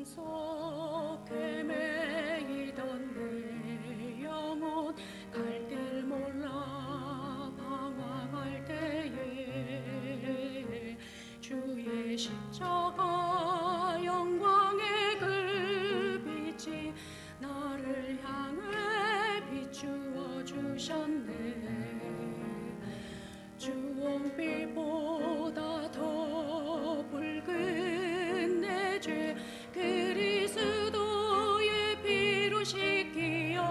속 헤매이던 내 영혼 갈 길 몰라 방황할 때에 주의 십자가 영광의 그 빛이 나를 향해 비추어 주셨네. 주홍빛보다 더 붉은 내 죄 그리스도의 피로 씻기어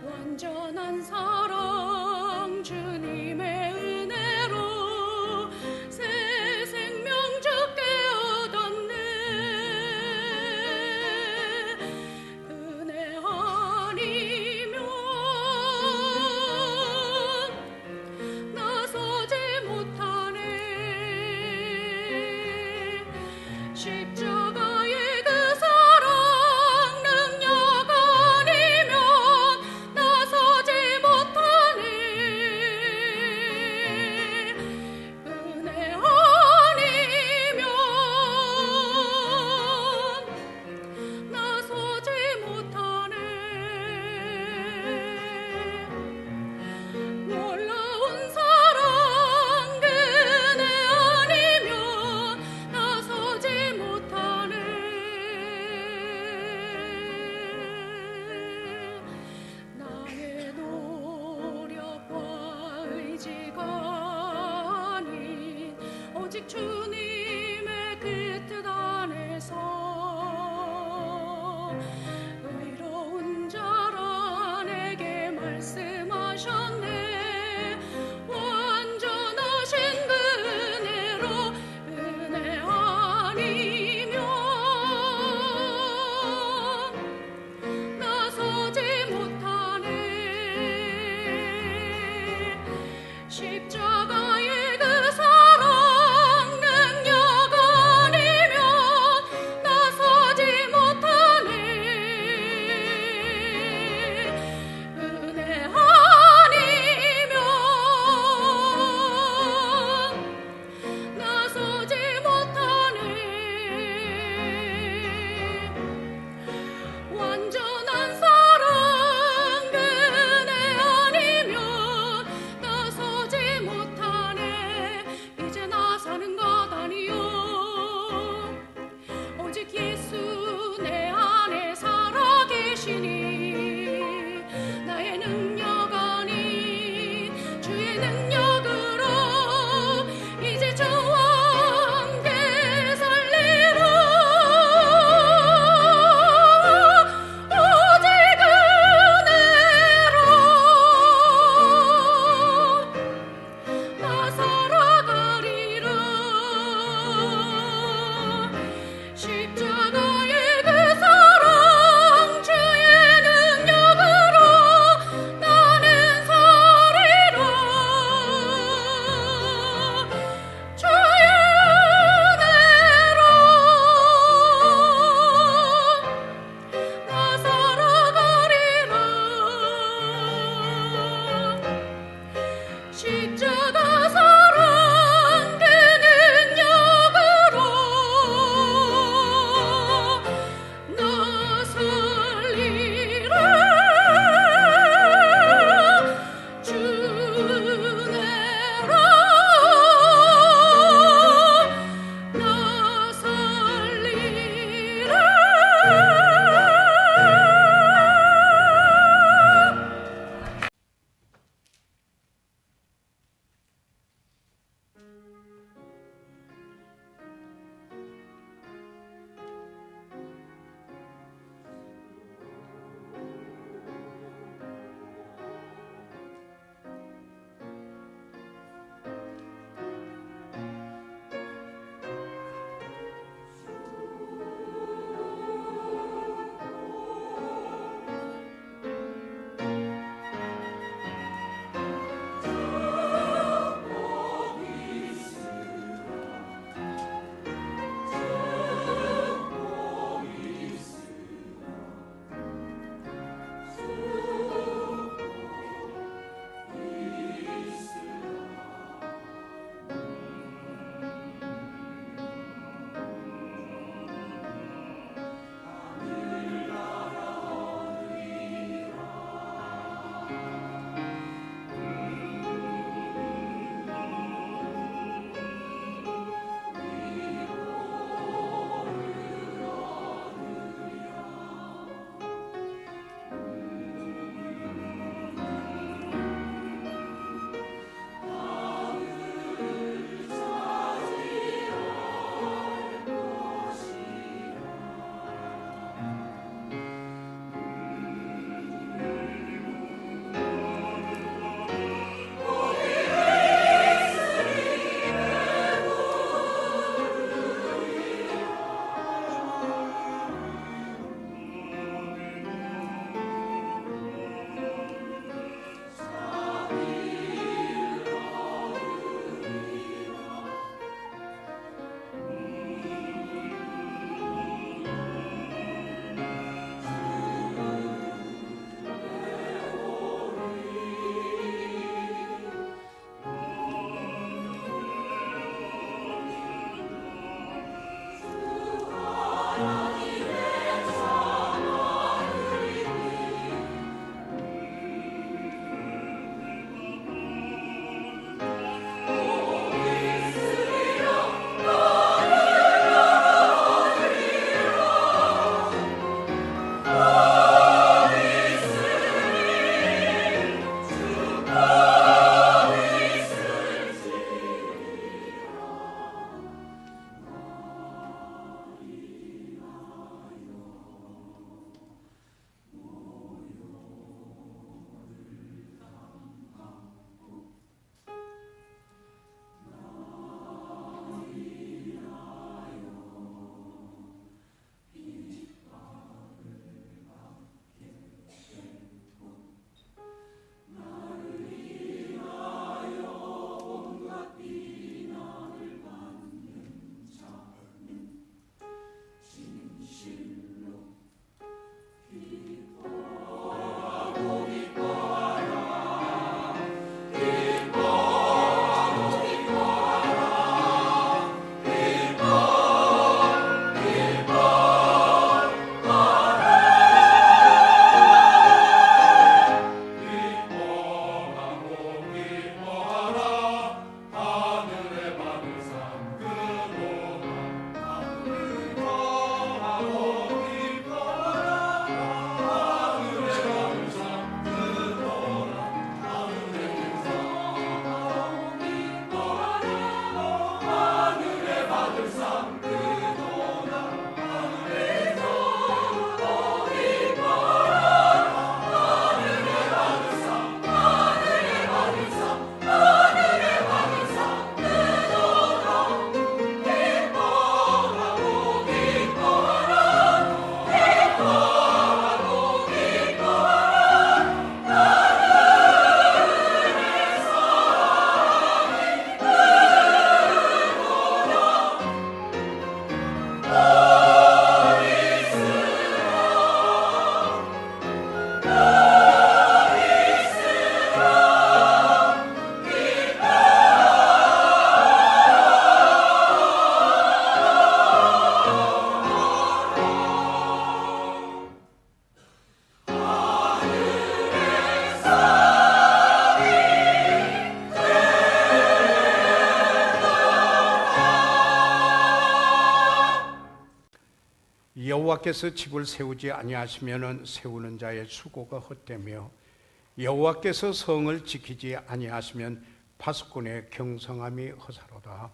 완전한 사랑 주님의 은혜로 새 생명 주께 얻었네. 은혜 아니면 나서지 못하네. 십자가의 그 사랑 능력 아니면 나서지 못하네. 은혜 아니면 나서지 못하네. 놀라운 사랑 그네 아니면 나서지 못하네. 나의 노력과 의지가 아닌 오직 주님의 그 뜻 안에서 의로운 자라 내게 말씀하셨네. 완전하신 그 은혜로 은혜 아니면 나서지 못하네. 십자가의 그 사랑 능력 아니면 나서지 못하네. 은혜 아니면 나서지 못하네. 완전한 사랑 그네 아니면 나서지 못하네. 이제 나 사는 것 아니요 오직 예수 내 안에 살아 계시니 나의 능력 아닌 주의 능력으로 이제 저와 함께 살리라. 오직 은혜로 나 살아가리라. 십자가의 그 사랑 주의 능력으로 나는 살리라. 주의 은혜로 나 살아가리라. 십자가 사랑 그 능력으로 나 살리라. 주 은혜로 나 살리라. 여호와께서 집을 세우지 아니하시면은 세우는 자의 수고가 헛되며 여호와께서 성을 지키지 아니하시면 파수꾼의 경성함이 허사로다.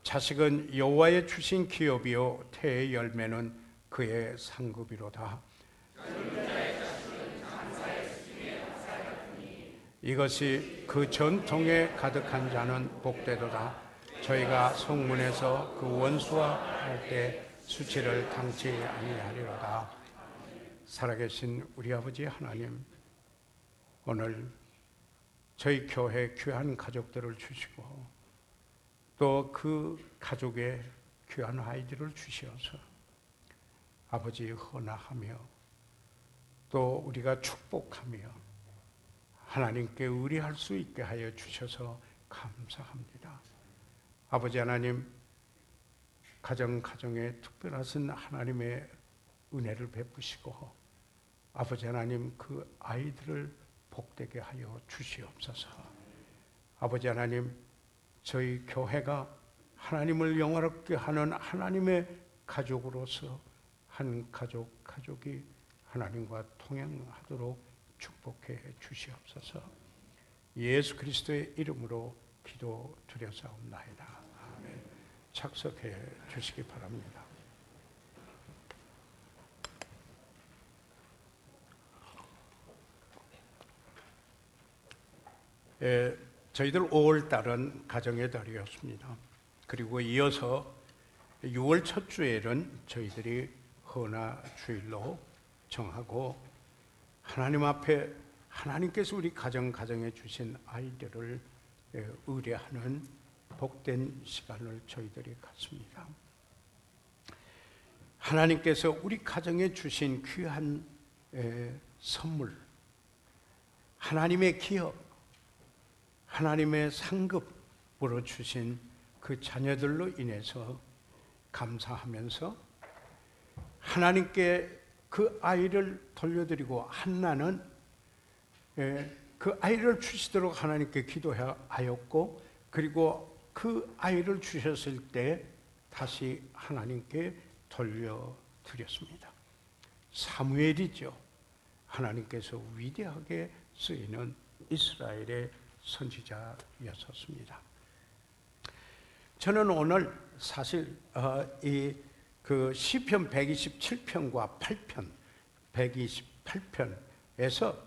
자식은 여호와의 주신 기업이요 태의 열매는 그의 상급이로다. 이것이 그 전통에 가득한 자는 복되도다. 저희가 성문에서 그 원수와 할 때 수치를 당치 아니하리로다. 살아계신 우리 아버지 하나님, 오늘 저희 교회 귀한 가족들을 주시고 또 그 가족의 귀한 아이들을 주시어서 아버지 헌화하며 또 우리가 축복하며 하나님께 의뢰할 수 있게 하여 주셔서 감사합니다. 아버지 하나님, 가정에 특별하신 하나님의 은혜를 베푸시고 아버지 하나님 그 아이들을 복되게 하여 주시옵소서. 아버지 하나님, 저희 교회가 하나님을 영화롭게 하는 하나님의 가족으로서 한 가족이 하나님과 통행하도록 축복해 주시옵소서. 예수 그리스도의 이름으로 기도드렸사옵나이다. 아멘. 착석해 주시기 바랍니다. 저희들 5월 달은 가정의 달이었습니다. 그리고 이어서 6월 첫 주일은 저희들이 헌화 주일로 정하고 하나님 앞에 하나님께서 우리 가정에 주신 아이들을 의뢰하는 복된 시간을 저희들이 갖습니다. 하나님께서 우리 가정에 주신 귀한 선물, 하나님의 기업, 하나님의 상급으로 주신 그 자녀들로 인해서 감사하면서 하나님께 그 아이를 돌려드리고 한나는 그 아이를 주시도록 하나님께 기도하였고 그리고 그 아이를 주셨을 때 다시 하나님께 돌려드렸습니다. 사무엘이죠. 하나님께서 위대하게 쓰이는 이스라엘의 선지자였었습니다. 저는 오늘 사실 그 시편 127편과 8편, 128편에서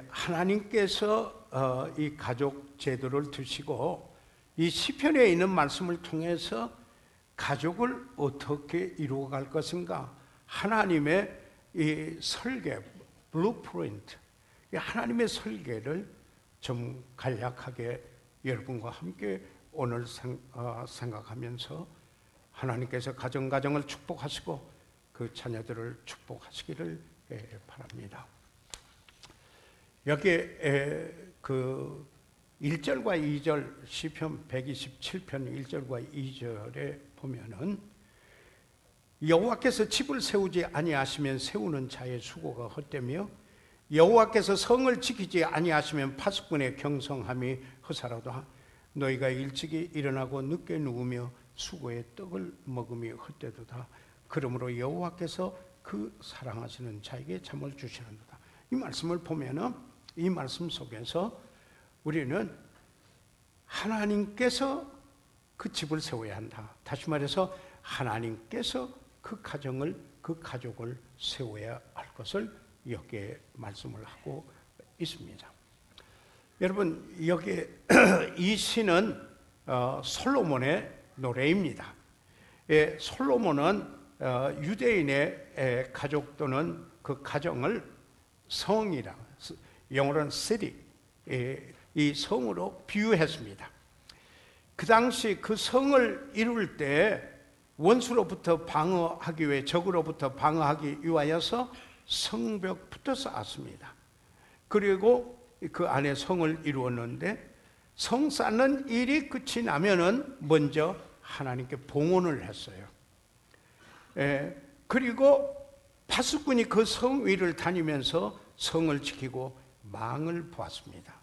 하나님께서 이 가족 제도를 두시고 이 시편에 있는 말씀을 통해서 가족을 어떻게 이루어갈 것인가, 하나님의 이 설계, 블루프린트, 하나님의 설계를 좀 간략하게 여러분과 함께 오늘 생각하면서 하나님께서 가정을 축복하시고 그 자녀들을 축복하시기를 바랍니다. 여기에 그 1절과 2절 시편 127편 1절과 2절에 보면은 여호와께서 집을 세우지 아니하시면 세우는 자의 수고가 헛되며 여호와께서 성을 지키지 아니하시면 파수꾼의 경성함이 허사로다. 너희가 일찍이 일어나고 늦게 누우며 수고의 떡을 먹음이 헛되도다. 그러므로 여호와께서 그 사랑하시는 자에게 잠을 주시는도다. 이 말씀을 보면은 이 말씀 속에서 우리는 하나님께서 그 집을 세워야 한다. 다시 말해서 하나님께서 그 가족을 세워야 할 것을 여기에 말씀을 하고 있습니다. 여러분, 여기 이 시는 솔로몬의 노래입니다. 솔로몬은 유대인의 가족 또는 그 가정을 성이라, 영어로는 city, 이 성으로 비유했습니다. 그 당시 그 성을 이룰 때 원수로부터 방어하기 위해, 적으로부터 방어하기 위하여서 성벽부터 쌓았습니다. 그리고 그 안에 성을 이루었는데 성 쌓는 일이 끝이 나면은 먼저 하나님께 봉헌을 했어요. 그리고 파수꾼이 그 성 위를 다니면서 성을 지키고 망을 보았습니다.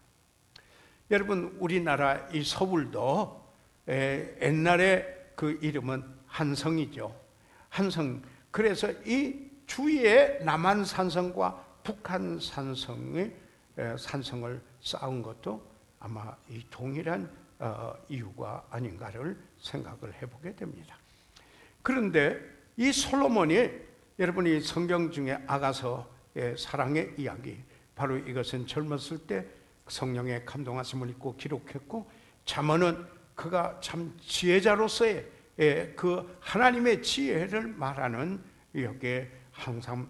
여러분, 우리나라 이 서울도 옛날에 그 이름은 한성이죠. 한성. 그래서 이 주위에 남한 산성과 북한 산성의 산성을 쌓은 것도 아마 이 동일한 이유가 아닌가를 생각을 해보게 됩니다. 그런데 이 솔로몬이 여러분이 성경 중에 아가서의 사랑의 이야기, 바로 이것은 젊었을 때 성령의 감동하심을 입고 기록했고, 잠언은 그가 참 지혜자로서의 그 하나님의 지혜를 말하는, 여기에 항상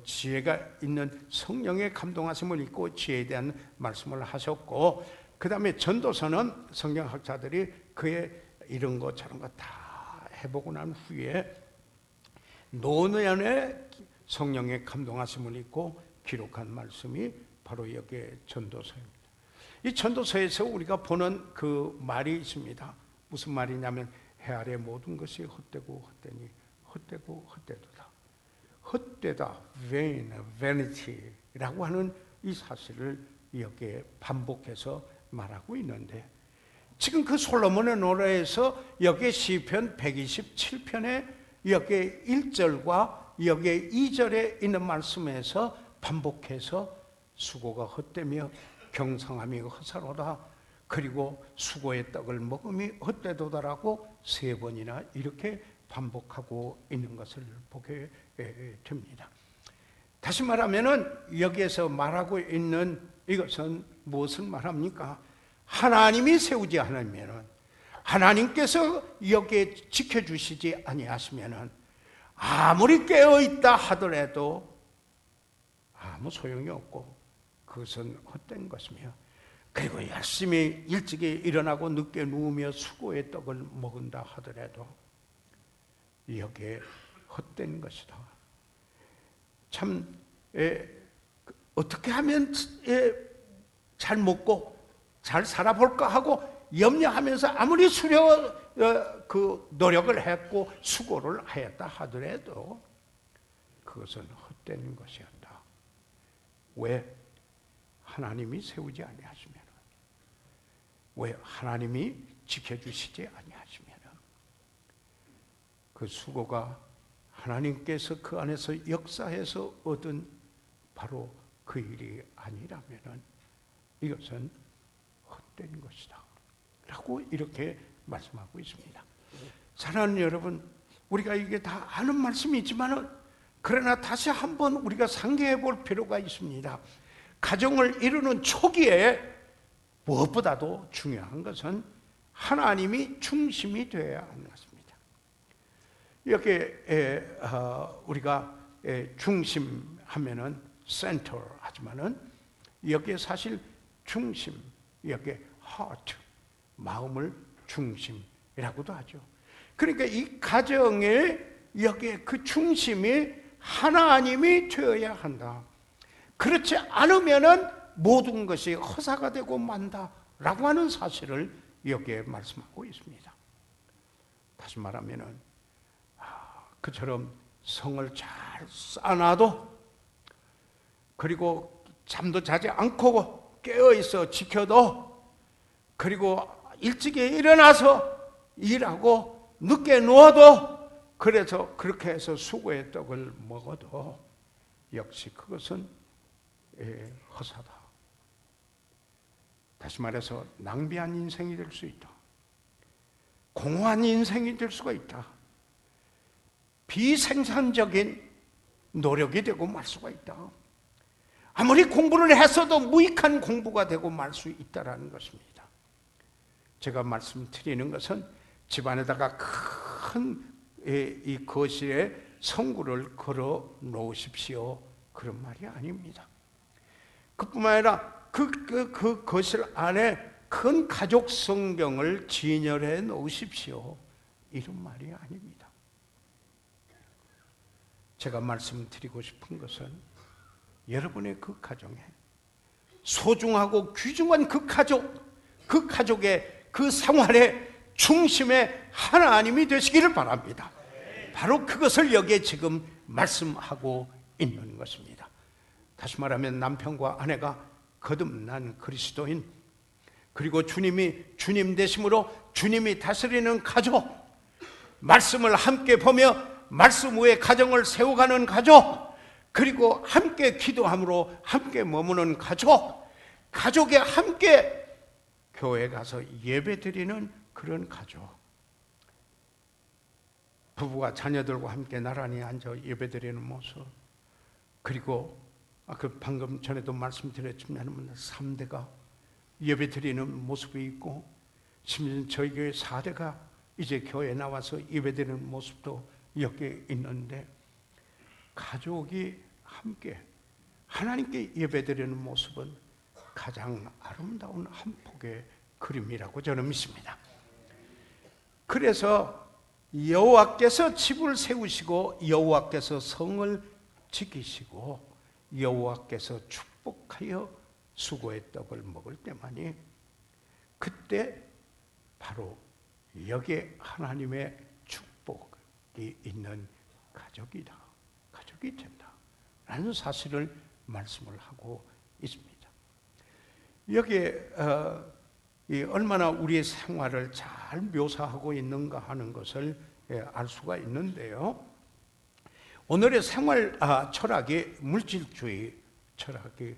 지혜가 있는 성령의 감동하심을 입고 지혜에 대한 말씀을 하셨고, 그 다음에 전도서는 성경학자들이 그의 이런 것 저런 것 다 해보고 난 후에 노년의 성령의 감동하심을 입고 기록한 말씀이 바로 여기에 전도서입니다. 이 전도서에서 우리가 보는 그 말이 있습니다. 무슨 말이냐면 해 아래 모든 것이 헛되고 헛되니 헛되고 헛되도다. 헛되다, vain, vanity라고 하는 이 사실을 여기에 반복해서 말하고 있는데, 지금 그 솔로몬의 노래에서 여기에 시편 127편에 여기에 1절과 여기에 2절에 있는 말씀에서 반복해서 수고가 헛되며 경성함이 헛사로다, 그리고 수고의 떡을 먹음이 헛되도다라고 3번이나 이렇게 반복하고 있는 것을 보게 됩니다. 다시 말하면은 여기에서 말하고 있는 이것은 무엇을 말합니까? 하나님이 세우지 않으면은, 하나님께서 여기에 지켜주시지 아니하시면은 아무리 깨어있다 하더라도 아무 소용이 없고 그것은 헛된 것이며, 그리고 열심히 일찍이 일어나고 늦게 누우며 수고의 떡을 먹은다 하더라도 여기에 헛된 것이다. 참 어떻게 하면 잘 먹고 잘 살아볼까 하고 염려하면서 아무리 그 노력을 했고 수고를 하였다 하더라도 그것은 헛된 것이었다. 왜? 하나님이 세우지 아니하시면, 왜 하나님이 지켜주시지 아니하시면, 그 수고가 하나님께서 그 안에서 역사해서 얻은 바로 그 일이 아니라면 이것은 헛된 것이다 라고 이렇게 말씀하고 있습니다. 사랑하는 여러분, 우리가 이게 다 아는 말씀이지만 그러나 다시 한번 우리가 상기해 볼 필요가 있습니다. 가정을 이루는 초기에 무엇보다도 중요한 것은 하나님이 중심이 되어야 하는 것입니다. 이렇게 우리가 중심하면은 센터 하지만은 여기에 사실 중심, 여기에 heart, 마음을 중심이라고도 하죠. 그러니까 이 가정에 여기에 그 중심이 하나님이 되어야 한다. 그렇지 않으면은 모든 것이 허사가 되고 만다라고 하는 사실을 여기에 말씀하고 있습니다. 다시 말하면은 그처럼 성을 잘 쌓아놔도, 그리고 잠도 자지 않고 깨어있어 지켜도, 그리고 일찍이 일어나서 일하고 늦게 누워도, 그래서 그렇게 해서 수고의 떡을 먹어도 역시 그것은 허사다. 다시 말해서 낭비한 인생이 될 수 있다. 공허한 인생이 될 수가 있다. 비생산적인 노력이 되고 말 수가 있다. 아무리 공부를 했어도 무익한 공부가 되고 말 수 있다는 것입니다. 제가 말씀드리는 것은 집안에다가 큰 이 거실에 성구를 걸어 놓으십시오, 그런 말이 아닙니다. 그뿐만 아니라 그 거실 안에 큰 가족 성경을 진열해 놓으십시오, 이런 말이 아닙니다. 제가 말씀드리고 싶은 것은 여러분의 그 가정에 소중하고 귀중한 그 가족의 그 생활의 중심에 하나님이 되시기를 바랍니다. 바로 그것을 여기에 지금 말씀하고 있는 것입니다. 다시 말하면 남편과 아내가 거듭난 그리스도인, 그리고 주님이 주님 되심으로 주님이 다스리는 가족, 말씀을 함께 보며 말씀 위에 가정을 세워가는 가족, 그리고 함께 기도함으로 함께 머무는 가족, 가족에 함께 교회 가서 예배드리는 그런 가족, 부부가 자녀들과 함께 나란히 앉아 예배드리는 모습, 그리고 방금 전에도 말씀드렸지만 3대가 예배드리는 모습이 있고, 심지어 저희 교회 4대가 이제 교회에 나와서 예배드리는 모습도 여기에 있는데, 가족이 함께 하나님께 예배드리는 모습은 가장 아름다운 한 폭의 그림이라고 저는 믿습니다. 그래서 여호와께서 집을 세우시고 여호와께서 성을 지키시고 여호와께서 축복하여 수고의 떡을 먹을 때만이, 그때 바로 여기에 하나님의 축복이 있는 가족이 된다 라는 사실을 말씀을 하고 있습니다. 여기에 얼마나 우리의 생활을 잘 묘사하고 있는가 하는 것을 알 수가 있는데요. 오늘의 생활 철학이 물질주의 철학이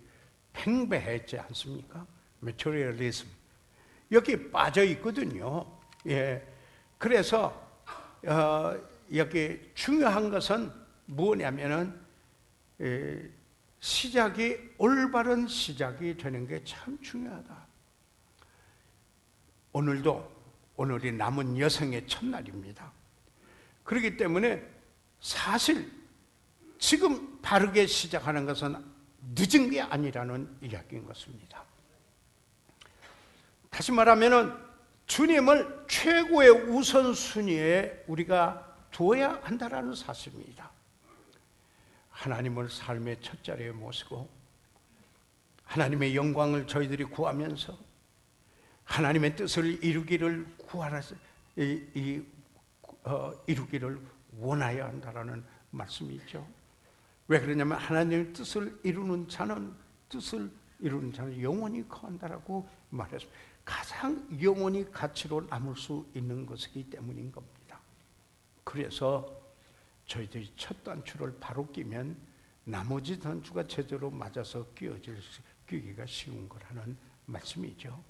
팽배했지 않습니까? 메테리얼리즘 여기 빠져 있거든요. 그래서 여기 중요한 것은 뭐냐면은 올바른 시작이 되는 게 참 중요하다. 오늘이 남은 여성의 첫날입니다. 그렇기 때문에 사실 지금 바르게 시작하는 것은 늦은 게 아니라는 이야기인 것입니다. 다시 말하면 주님을 최고의 우선순위에 우리가 두어야 한다는 사실입니다. 하나님을 삶의 첫 자리에 모시고 하나님의 영광을 저희들이 구하면서 하나님의 뜻을 이루기를 원해야 한다는 말씀이죠. 왜 그러냐면 하나님의 뜻을 이루는 자는 영원히 거한다라고 말했습니다. 가장 영원히 가치로 남을 수 있는 것이기 때문인 겁니다. 그래서 저희들이 첫 단추를 바로 끼면 나머지 단추가 제대로 맞아서 끼기가 쉬운 거라는 말씀이죠.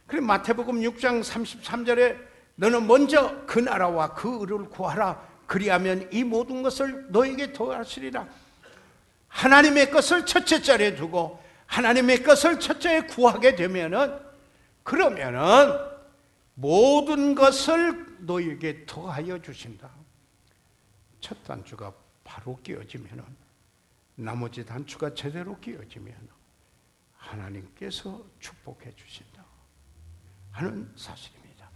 그리고 마태복음 6장 33절에 너는 먼저 그 나라와 그 의를 구하라. 그리하면 이 모든 것을 너에게 더하시리라. 하나님의 것을 첫째 자리에 두고 하나님의 것을 첫째에 구하게 되면은, 그러면은 모든 것을 너에게 더하여 주신다. 첫 단추가 바로 끼어지면은, 나머지 단추가 제대로 끼어지면 하나님께서 축복해 주신다 하는 사실입니다.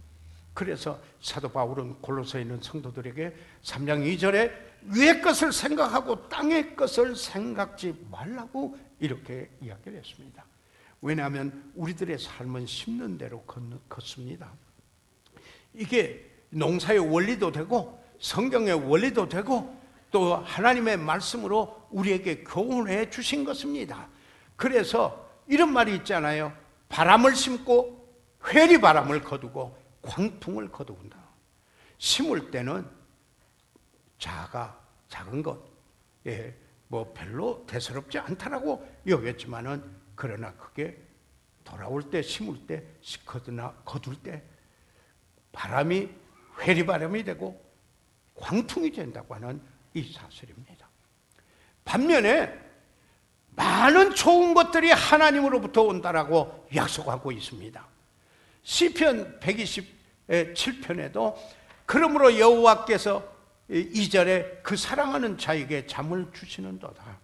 그래서 사도 바울은 골로새에 있는 성도들에게 3장 2절에 위의 것을 생각하고 땅의 것을 생각지 말라고 이렇게 이야기를 했습니다. 왜냐하면 우리들의 삶은 심는 대로 걷습니다. 이게 농사의 원리도 되고 성경의 원리도 되고 또 하나님의 말씀으로 우리에게 교훈해 주신 것입니다. 그래서 이런 말이 있잖아요. 바람을 심고 회리바람을 거두고 광풍을 거두는다. 심을 때는 작은 것, 별로 대수롭지 않다라고 여겼지만은, 그러나 그게 돌아올 때, 심을 때, 거둘 때 바람이 회리바람이 되고 광풍이 된다고 하는 이 사실입니다. 반면에 많은 좋은 것들이 하나님으로부터 온다라고 약속하고 있습니다. 시편 127편에도 그러므로 여호와께서 2절에 그 사랑하는 자에게 잠을 주시는도다.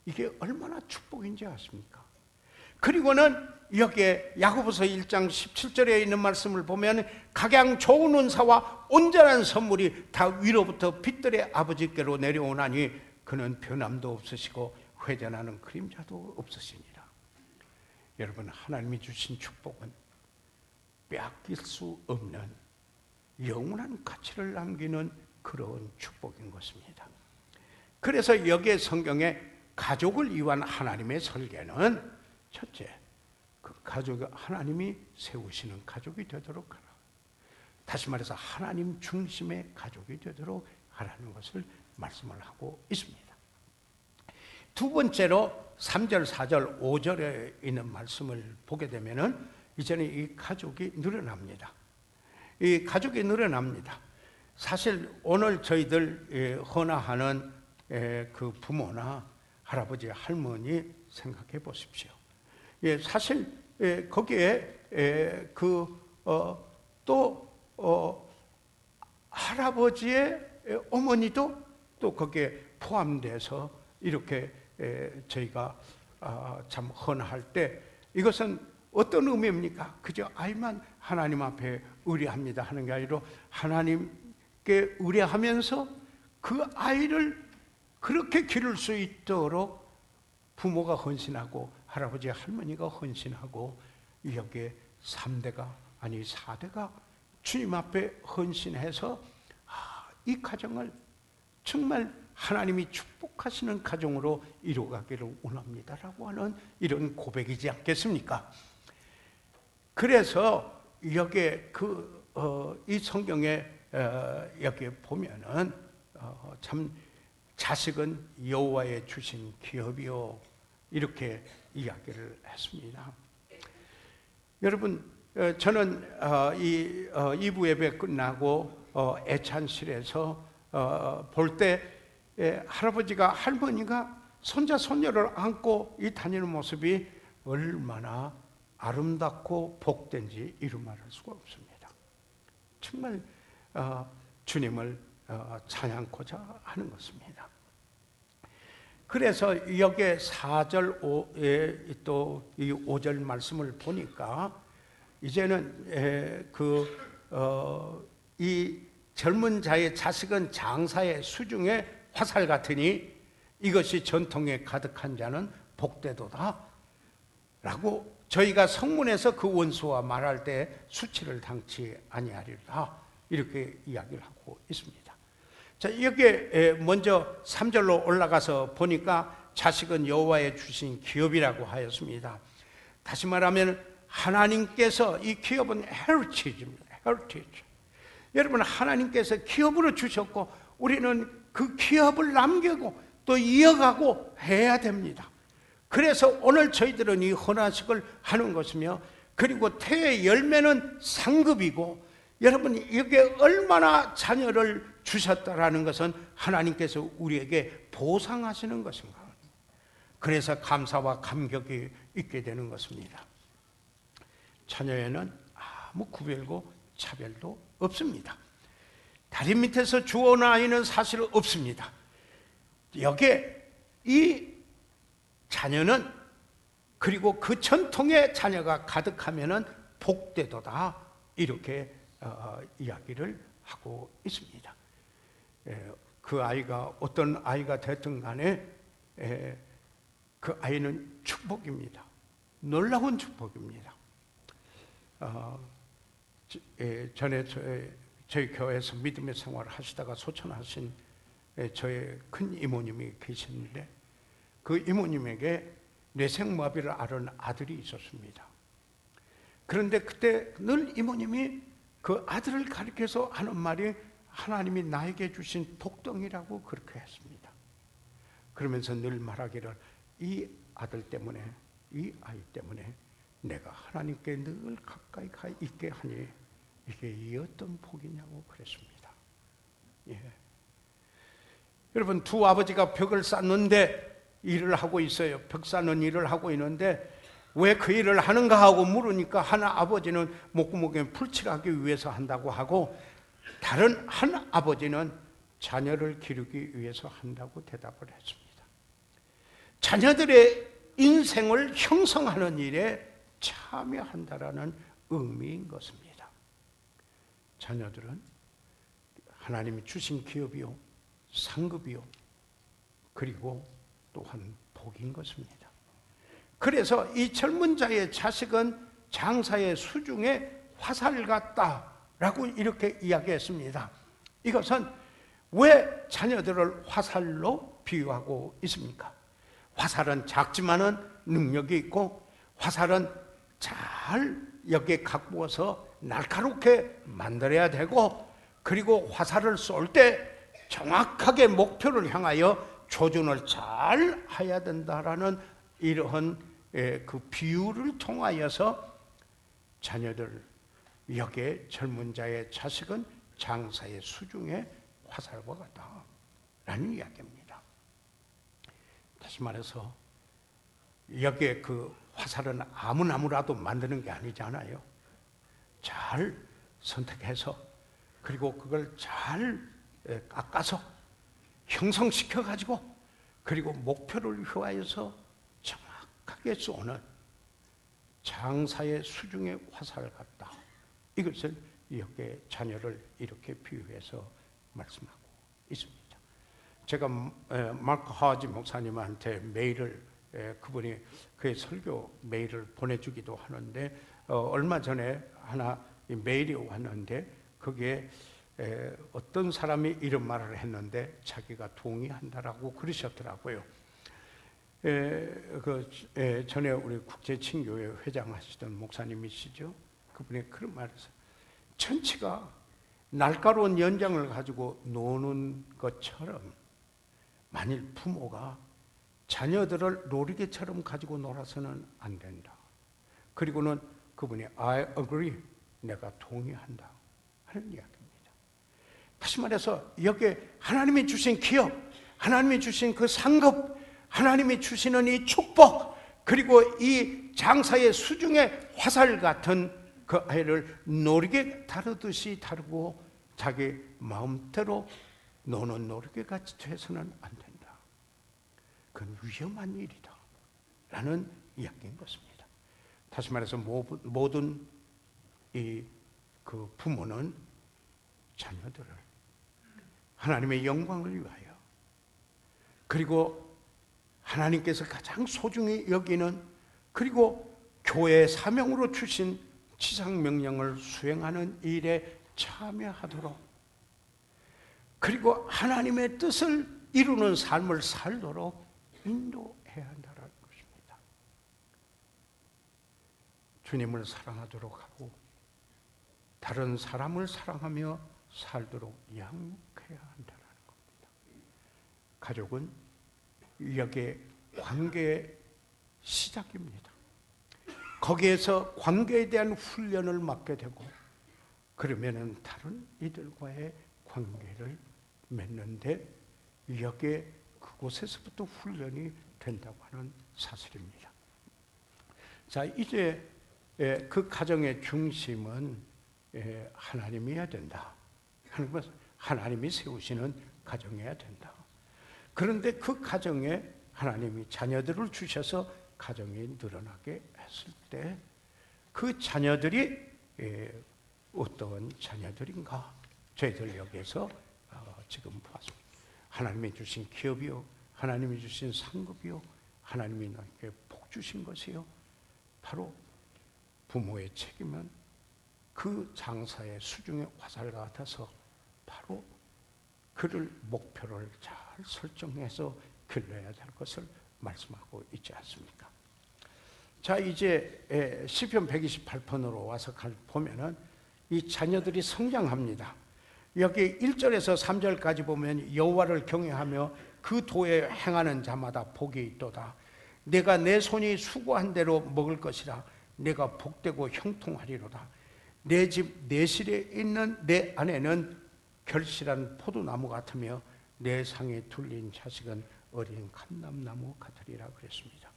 이게 얼마나 축복인지 아십니까? 그리고는 여기에 야고보서 1장 17절에 있는 말씀을 보면 각양 좋은 은사와 온전한 선물이 다 위로부터 빛들의 아버지께로 내려오나니 그는 변함도 없으시고 회전하는 그림자도 없으시니라. 여러분, 하나님이 주신 축복은 빼앗길 수 없는 영원한 가치를 남기는 그런 축복인 것입니다. 그래서 여기에 성경에 가족을 위한 하나님의 설계는 첫째, 그 가족 하나님이 세우시는 가족이 되도록 하라. 다시 말해서 하나님 중심의 가족이 되도록 하라는 것을 말씀을 하고 있습니다. 두 번째로 3절, 4절, 5절에 있는 말씀을 보게 되면은 이제는 이 가족이 늘어납니다. 이 가족이 늘어납니다. 사실 오늘 저희들 헌화하는 그 부모나 할아버지, 할머니 생각해 보십시오. 사실 거기에 또 할아버지의 어머니도 또 거기에 포함돼서 이렇게 저희가 참 헌화할 때 이것은 어떤 의미입니까? 그저 아이만 하나님 앞에 의뢰합니다 하는 게 아니라 하나님께 의뢰하면서 그 아이를 그렇게 기를 수 있도록 부모가 헌신하고 할아버지 할머니가 헌신하고 여기에 3대가 아니 4대가 주님 앞에 헌신해서 이 가정을 정말 하나님이 축복하시는 가정으로 이루어가기를 원합니다라고 하는 이런 고백이지 않겠습니까? 그래서 여기에 이 성경에 여기에 보면은 참 자식은 여호와의 주신 기업이요 이렇게 이야기를 했습니다. 여러분, 저는 이 2부 예배 끝나고 애찬실에서 볼 때 할아버지가 할머니가 손자 손녀를 안고 이 다니는 모습이 얼마나 아름답고 복된지 이루 말할 수가 없습니다. 정말 주님을 찬양코자 하는 것입니다. 그래서 여기에 4절 또 이 5절 말씀을 보니까 이제는 이 젊은 자의 자식은 장사의 수중에 화살 같으니 이것이 전통에 가득한 자는 복되도다 라고 저희가 성문에서 그 원수와 말할 때 수치를 당치 아니하리라 이렇게 이야기를 하고 있습니다. 자, 여기에 먼저 3절로 올라가서 보니까 자식은 여호와의 주신 기업이라고 하였습니다. 다시 말하면 하나님께서 이 기업은 heritage입니다. heritage. 여러분, 하나님께서 기업으로 주셨고 우리는 그 기업을 남기고 또 이어가고 해야 됩니다. 그래서 오늘 저희들은 이 헌화식을 하는 것이며 그리고 태의 열매는 상급이고 여러분 이게 얼마나 자녀를 주셨다라는 것은 하나님께서 우리에게 보상하시는 것인가. 그래서 감사와 감격이 있게 되는 것입니다. 자녀에는 아무 구별고 차별도 없습니다. 다리 밑에서 주워온 아이는 사실 없습니다. 여기에 이 자녀는 그리고 그 전통의 자녀가 가득하면은 복되도다 이렇게 이야기를 하고 있습니다. 그 아이가 어떤 아이가 됐든 간에 그 아이는 축복입니다. 놀라운 축복입니다. 전에 저희 교회에서 믿음의 생활을 하시다가 소천하신 저의 큰 이모님이 계시는데 그 이모님에게 뇌생마비를 앓은 아들이 있었습니다. 그런데 그때 늘 이모님이 그 아들을 가리켜서 하는 말이 하나님이 나에게 주신 복덩이라고 그렇게 했습니다. 그러면서 늘 말하기를 이 아들 때문에 이 아이 때문에 내가 하나님께 늘 가까이 가 있게 하니 이게 이 어떤 복이냐고 그랬습니다. 예. 여러분, 두 아버지가 벽을 쌓는데 일을 하고 있어요. 벽 쌓는 일을 하고 있는데 왜 그 일을 하는가 하고 물으니까 한 아버지는 목구멍에 풀칠하기 위해서 한다고 하고 다른 한 아버지는 자녀를 기르기 위해서 한다고 대답을 했습니다. 자녀들의 인생을 형성하는 일에 참여한다라는 의미인 것입니다. 자녀들은 하나님이 주신 기업이요, 상급이요, 그리고 또한 복인 것입니다. 그래서 이 젊은 자의 자식은 장사의 수중에 화살 같다라고 이렇게 이야기했습니다. 이것은 왜 자녀들을 화살로 비유하고 있습니까? 화살은 작지만은 능력이 있고 화살은 잘 여기에 갖고서 날카롭게 만들어야 되고, 그리고 화살을 쏠 때 정확하게 목표를 향하여 조준을 잘 해야 된다라는 이러한 그 비유를 통하여서 자녀들, 여기에 젊은 자의 자식은 장사의 수중의 화살과 같다라는 이야기입니다. 다시 말해서 여기에 그 화살은 아무나무라도 만드는 게 아니잖아요. 잘 선택해서, 그리고 그걸 잘 깎아서 형성시켜 가지고, 그리고 목표를 위하여서 정확하게 쏘는 장사의 수중의 화살 같다. 이것을 여기에 자녀를 이렇게 비유해서 말씀하고 있습니다. 제가 마크 하지 목사님한테 메일을, 그분이 그의 설교 메일을 보내주기도 하는데, 얼마 전에 하나 메일이 왔는데 거기에 어떤 사람이 이런 말을 했는데 자기가 동의한다라고 그러셨더라고요. 전에 우리 국제친교회 회장하시던 목사님이시죠. 그분이 그런 말을 했어요. 천치가 날카로운 연장을 가지고 노는 것처럼 만일 부모가 자녀들을 놀이개처럼 가지고 놀아서는 안 된다. 그리고는 그분이 I agree, 내가 동의한다 하는 이야기입니다. 다시 말해서 여기에 하나님이 주신 기업, 하나님이 주신 그 상급, 하나님이 주시는 이 축복, 그리고 이 장사의 수중의 화살 같은 그 아이를 놀이개 다루듯이 다루고 자기 마음대로 노는 놀이개같이 돼서는 안 된다. 그건 위험한 일이다 라는 이야기인 것입니다. 다시 말해서 모든 그 부모는 자녀들을 하나님의 영광을 위하여, 그리고 하나님께서 가장 소중히 여기는, 그리고 교회의 사명으로 주신 지상명령을 수행하는 일에 참여하도록, 그리고 하나님의 뜻을 이루는 삶을 살도록 인도해야 한다는 것입니다. 주님을 사랑하도록 하고 다른 사람을 사랑하며 살도록 양육해야 한다는 겁니다. 가족은 여기에 관계의 시작입니다. 거기에서 관계에 대한 훈련을 맡게 되고, 그러면은 다른 이들과의 관계를 맺는데 여기에 그곳에서부터 훈련이 된다고 하는 사실입니다. 자, 이제 그 가정의 중심은 하나님이어야 된다. 하나님이 세우시는 가정이어야 된다. 그런데 그 가정에 하나님이 자녀들을 주셔서 가정이 늘어나게 했을 때 그 자녀들이 어떤 자녀들인가? 저희들 여기에서 지금 보았습니다. 하나님이 주신 기업이요, 하나님이 주신 상급이요, 하나님이 너에게 복 주신 것이요, 바로 부모의 책임은 그 장사의 수중의 화살 같아서 바로 그를 목표를 잘 설정해서 길러야 될 것을 말씀하고 있지 않습니까? 자, 이제 시편 128편으로 와서 보면은 이 자녀들이 성장합니다. 여기 1절에서 3절까지 보면 여호와를 경외하며 그 도에 행하는 자마다 복이 있도다. 내가 내 손이 수고한 대로 먹을 것이라. 내가 복되고 형통하리로다. 내 집 내실에 있는 내 아내는 결실한 포도나무 같으며 내 상에 둘린 자식은 어린 감람나무 같으리라 그랬습니다.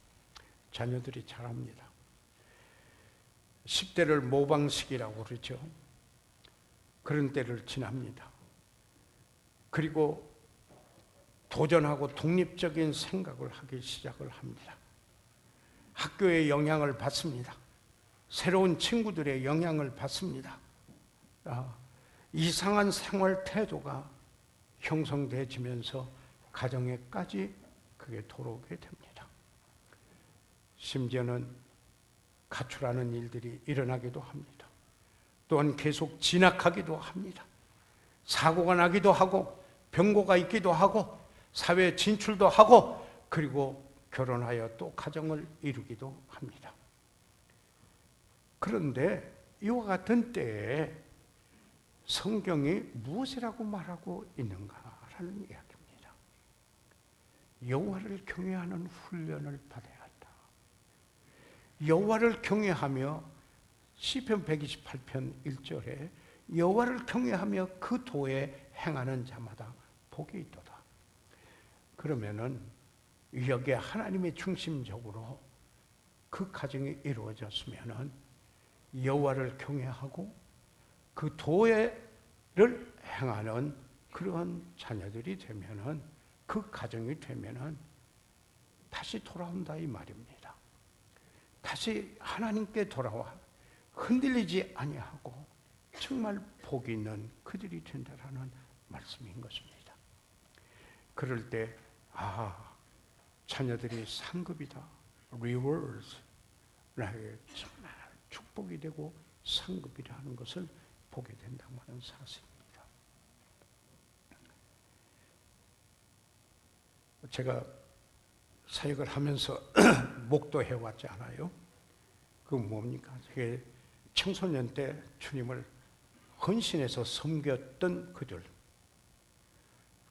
자녀들이 자랍니다. 10대를 모방시기라고 그러죠. 그런 때를 지납니다. 그리고 도전하고 독립적인 생각을 하기 시작을 합니다. 학교의 영향을 받습니다. 새로운 친구들의 영향을 받습니다. 이상한 생활 태도가 형성되어지면서 가정에까지 그게 들어오게 됩니다. 심지어는 가출하는 일들이 일어나기도 합니다. 또한 계속 진학하기도 합니다. 사고가 나기도 하고 병고가 있기도 하고 사회 진출도 하고 그리고 결혼하여 또 가정을 이루기도 합니다. 그런데 이와 같은 때에 성경이 무엇이라고 말하고 있는가라는 이야기입니다. 여호와를 경외하는 훈련을 받아야 한다. 여호와를 경외하며 시편 128편 1절에 여호와를 경외하며 그 도에 행하는 자마다 복이 있도다. 그러면은 여기에 하나님의 중심적으로 그 가정이 이루어졌으면은 여호와를 경외하고 그 도를 행하는 그러한 자녀들이 되면은 그 가정이 되면은 다시 돌아온다 이 말입니다. 다시 하나님께 돌아와 흔들리지 아니하고 정말 복이 있는 그들이 된다라는 말씀인 것입니다. 그럴 때 자녀들이 상급이다. rewards. 나에게 정말 축복이 되고 상급이라는 것을 보게 된다고 하는 사실입니다. 제가 사역을 하면서 목도해 왔지 않아요? 그 뭡니까? 제가 청소년 때 주님을 헌신해서 섬겼던 그들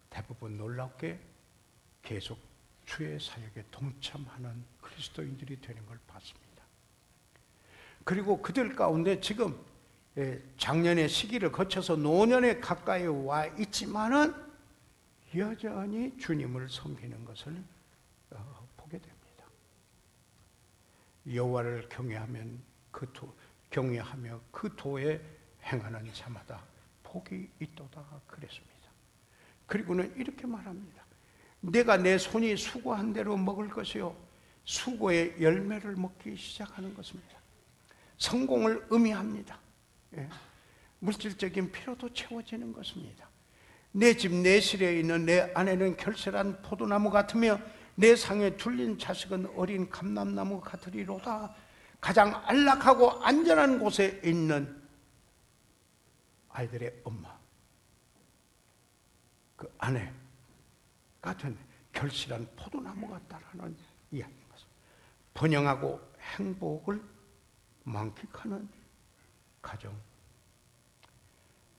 대부분 놀랍게 계속 주의 사역에 동참하는 그리스도인들이 되는 걸 봤습니다. 그리고 그들 가운데 지금 작년의 시기를 거쳐서 노년에 가까이 와 있지만은 여전히 주님을 섬기는 것을 보게 됩니다. 여호와를 경외하며 그 도에 행하는 자마다 복이 있도다 그랬습니다. 그리고는 이렇게 말합니다. 내가 내 손이 수고한 대로 먹을 것이요 수고의 열매를 먹기 시작하는 것입니다. 성공을 의미합니다. 물질적인 필요도 채워지는 것입니다. 내 집 내실에 있는 내 아내는 결실한 포도나무 같으며 내 상에 둘린 자식은 어린 감람나무 같으리로다. 가장 안락하고 안전한 곳에 있는 아이들의 엄마, 그 아내가 된 결실한 포도나무 같다라는 이야기인 것입니다. 번영하고 행복을 만끽하는 가정.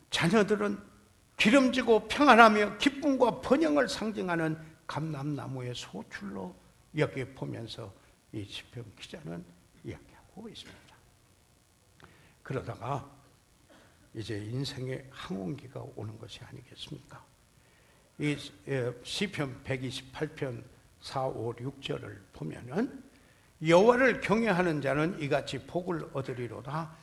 자녀들은 기름지고 평안하며 기쁨과 번영을 상징하는 감람나무의 소출로 여기에 보면서 이 시편 기자는 이야기하고 있습니다. 그러다가 이제 인생의 항온기가 오는 것이 아니겠습니까? 이 시편 128편 4, 5, 6절을 보면은 여호와를 경외하는 자는 이같이 복을 얻으리로다.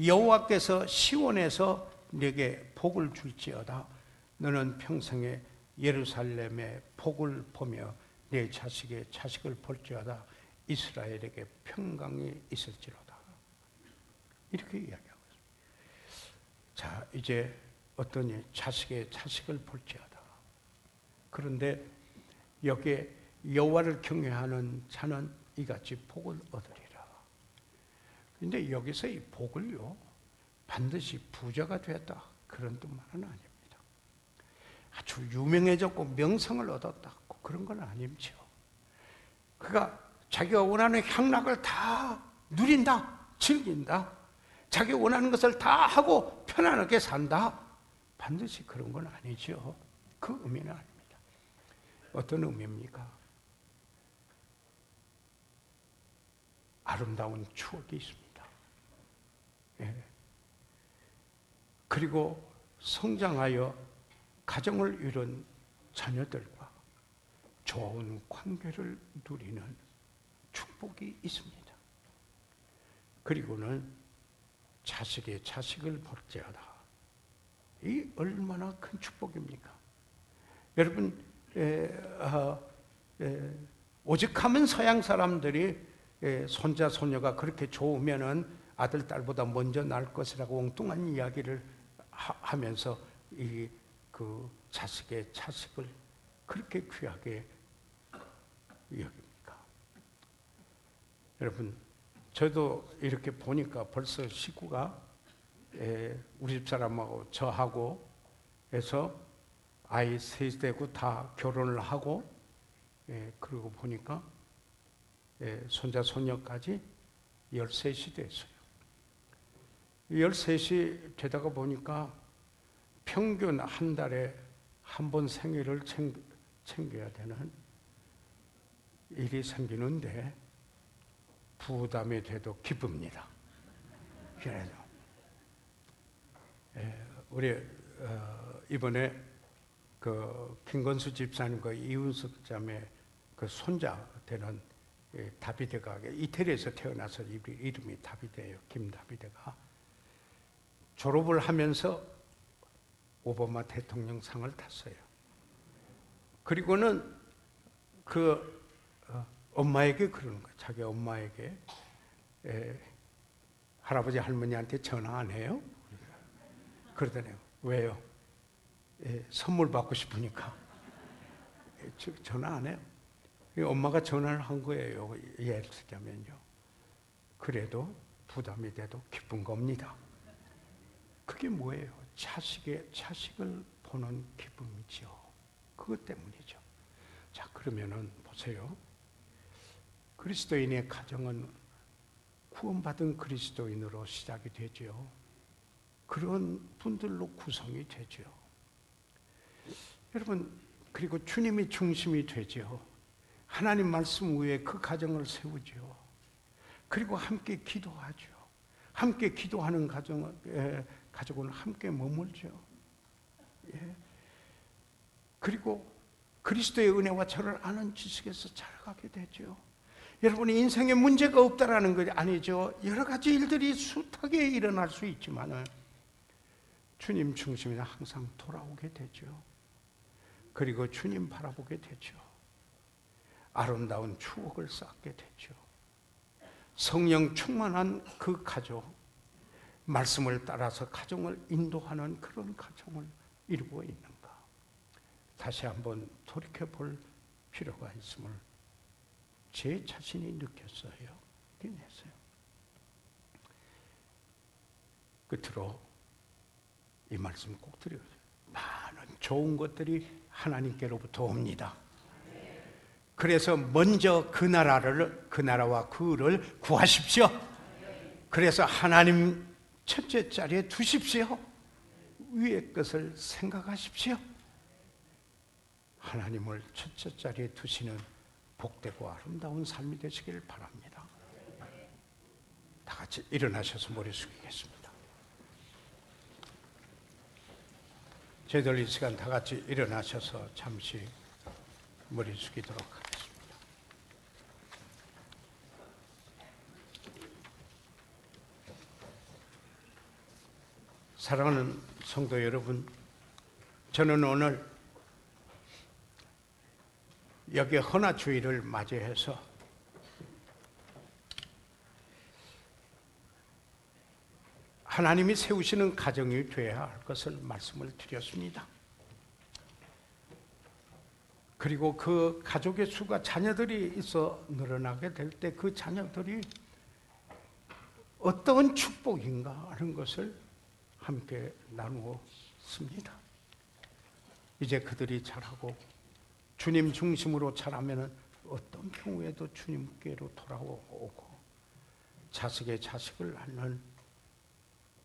여호와께서 시온에서 네게 복을 줄지어다. 너는 평생에 예루살렘의 복을 보며 내 자식의 자식을 볼지어다. 이스라엘에게 평강이 있을지로다. 이렇게 이야기하고 있습니다. 자, 이제 어떠니 자식의 자식을 볼지어다. 그런데 여기에 여호와를 경외하는 자는 이같이 복을 얻으리라. 그런데 여기서 이 복을요 반드시 부자가 되었다 그런 뜻만은 아닙니다. 아주 유명해졌고 명성을 얻었다 그런 건 아니죠. 그가 자기가 원하는 향락을 다 누린다, 즐긴다, 자기가 원하는 것을 다 하고 편안하게 산다, 반드시 그런 건 아니죠. 그 의미는 아닙니다. 어떤 의미입니까? 아름다운 추억이 있습니다. 예. 그리고 성장하여 가정을 이룬 자녀들과 좋은 관계를 누리는 축복이 있습니다. 그리고는 자식의 자식을 볼지어다. 이 얼마나 큰 축복입니까? 여러분, 오직하면 서양 사람들이 손자 손녀가 그렇게 좋으면은 아들 딸보다 먼저 낳을 것이라고 엉뚱한 이야기를 하면서 그 자식의 자식을 그렇게 귀하게 여깁니까? 여러분, 저도 이렇게 보니까 벌써 식구가 우리 집 사람하고 저하고 해서 아이 셋이 되고 다 결혼을 하고, 그러고 보니까 손자 손녀까지 13이 됐어요. 13이 되다가 보니까 평균 한 달에 한 번 생일을 챙겨야 되는 일이 생기는데 부담이 돼도 기쁩니다. 그래서 우리 이번에 그 김건수 집사님과 이윤석 자매 그 손자 되는 다비데가 이태리에서 태어나서 이름이 다비데예요. 김다비데가 졸업을 하면서 오바마 대통령상을 탔어요. 그리고는 그 엄마에게 그러는 거예요. 자기 엄마에게 할아버지 할머니한테 전화 안 해요? 그러더래요. 왜요? 선물 받고 싶으니까 전화 안 해요. 엄마가 전화를 한 거예요. 예를 들자면요. 그래도 부담이 돼도 기쁜 겁니다. 그게 뭐예요? 자식을 보는 기쁨이죠. 그것 때문이죠. 자, 그러면은 보세요. 그리스도인의 가정은 구원받은 그리스도인으로 시작이 되죠. 그런 분들로 구성이 되죠. 여러분, 그리고 주님이 중심이 되죠. 하나님 말씀 위에 그 가정을 세우죠. 그리고 함께 기도하죠. 함께 기도하는 가족은 함께 머물죠. 그리고 그리스도의 은혜와 저를 아는 지식에서 자라가게 되죠. 여러분이 인생에 문제가 없다라는 것이 아니죠. 여러 가지 일들이 숱하게 일어날 수 있지만 주님 중심에 항상 돌아오게 되죠. 그리고 주님 바라보게 되죠. 아름다운 추억을 쌓게 되죠. 성령 충만한 그 가족, 말씀을 따라서 가정을 인도하는 그런 가정을 이루고 있는가? 다시 한번 돌이켜볼 필요가 있음을 제 자신이 느꼈어요. 느꼈어요. 끝으로 이 말씀 꼭 드려요. 많은 좋은 것들이 하나님께로부터 옵니다. 그래서 먼저 그 나라와 그를 구하십시오. 그래서 하나님 첫째 자리에 두십시오. 위의 것을 생각하십시오. 하나님을 첫째 자리에 두시는 복되고 아름다운 삶이 되시길 바랍니다. 다 같이 일어나셔서 머리 숙이겠습니다. 저희들 이 시간 다 같이 일어나셔서 잠시 머리 숙이도록 하겠습니다. 사랑하는 성도 여러분, 저는 오늘 여기 헌화주일을 맞이해서 하나님이 세우시는 가정이 되어야 할 것을 말씀을 드렸습니다. 그리고 그 가족의 수가 자녀들이 있어 늘어나게 될 때 그 자녀들이 어떤 축복인가 하는 것을 함께 나누었습니다. 이제 그들이 자라고 주님 중심으로 자라면 어떤 경우에도 주님께로 돌아오고 자식의 자식을 낳는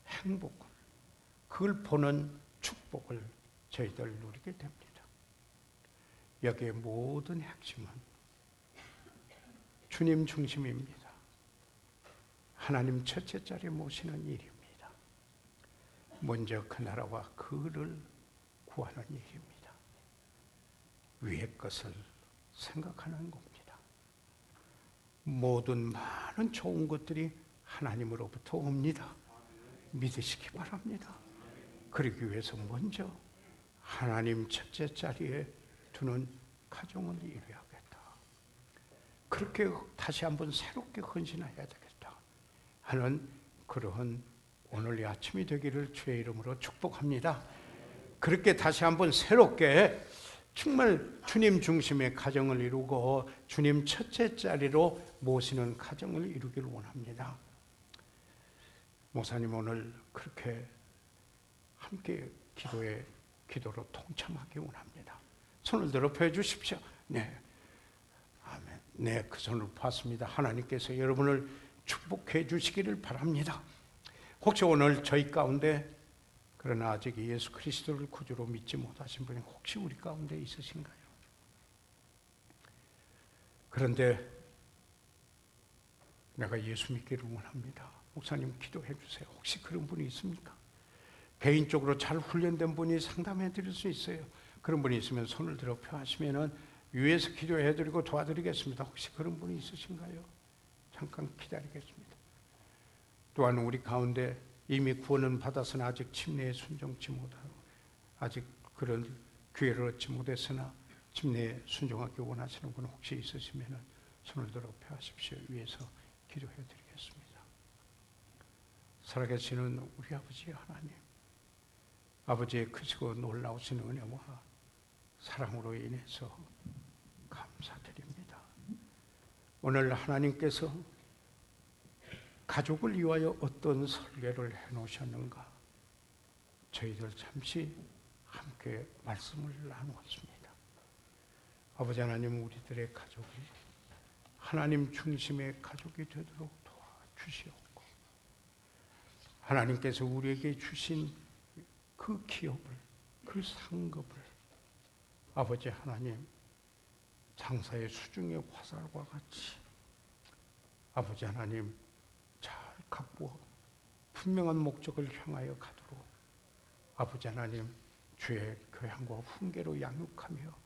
행복을, 그걸 보는 축복을 저희들 누리게 됩니다. 여기에 모든 핵심은 주님 중심입니다. 하나님 첫째 자리에 모시는 일입니다. 먼저 그 나라와 그를 구하는 일입니다. 위의 것을 생각하는 겁니다. 모든 많은 좋은 것들이 하나님으로부터 옵니다. 믿으시기 바랍니다. 그러기 위해서 먼저 하나님 첫째 자리에 두는 가정을 이루어야겠다. 그렇게 다시 한번 새롭게 헌신해야 되겠다 하는 그러한 오늘 이 아침이 되기를 주의 이름으로 축복합니다. 그렇게 다시 한번 새롭게 정말 주님 중심의 가정을 이루고 주님 첫째 자리로 모시는 가정을 이루기를 원합니다. 목사님 오늘 그렇게 함께 기도에 기도로 동참하기 원합니다. 손을 들어 펴 주십시오. 네, 아멘. 네, 그 손을 봤습니다. 하나님께서 여러분을 축복해 주시기를 바랍니다. 혹시 오늘 저희 가운데 그러나 아직 예수 그리스도를 구주로 믿지 못하신 분이 혹시 우리 가운데 있으신가요? 그런데 내가 예수 믿기를 원합니다. 목사님 기도해 주세요. 혹시 그런 분이 있습니까? 개인적으로 잘 훈련된 분이 상담해 드릴 수 있어요. 그런 분이 있으면 손을 들어 펴 하시면은 위에서 기도해 드리고 도와드리겠습니다. 혹시 그런 분이 있으신가요? 잠깐 기다리겠습니다. 또한 우리 가운데 이미 구원은 받았으나 아직 침례에 순종치 못하고 아직 그런 기회를 얻지 못했으나 침례에 순종하기 원하시는 분 혹시 있으시면 손을 들어 펴 하십시오. 위에서 기도해 드리겠습니다. 살아계시는 우리 아버지 하나님, 아버지의 크시고 놀라우신 은혜와 사랑으로 인해서 감사드립니다. 오늘 하나님께서 가족을 위하여 어떤 설계를 해놓으셨는가 저희들 잠시 함께 말씀을 나누었습니다. 아버지 하나님, 우리들의 가족이 하나님 중심의 가족이 되도록 도와주시옵고 하나님께서 우리에게 주신 그 기업을, 그 상급을 아버지 하나님 장사의 수중의 화살과 같이 아버지 하나님 잘 갖고 분명한 목적을 향하여 가도록 아버지 하나님 주의 교양과 훈계로 양육하며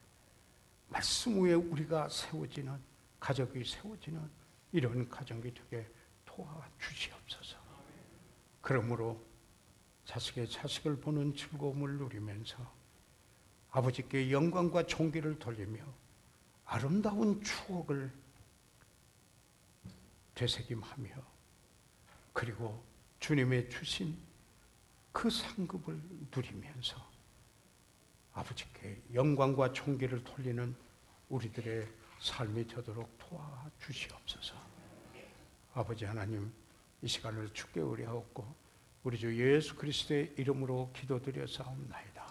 말씀 위에 우리가 세워지는 가족이 세워지는 이런 가정이 되게 도와주시옵소서. 그러므로 자식의 자식을 보는 즐거움을 누리면서 아버지께 영광과 존귀를 돌리며 아름다운 추억을 되새김하며 그리고 주님의 주신 그 상급을 누리면서 아버지께 영광과 존귀를 돌리는 우리들의 삶이 되도록 도와주시옵소서. 아버지 하나님, 이 시간을 주께 의뢰하옵고 우리 주 예수 그리스도의 이름으로 기도드려 사옵나이다.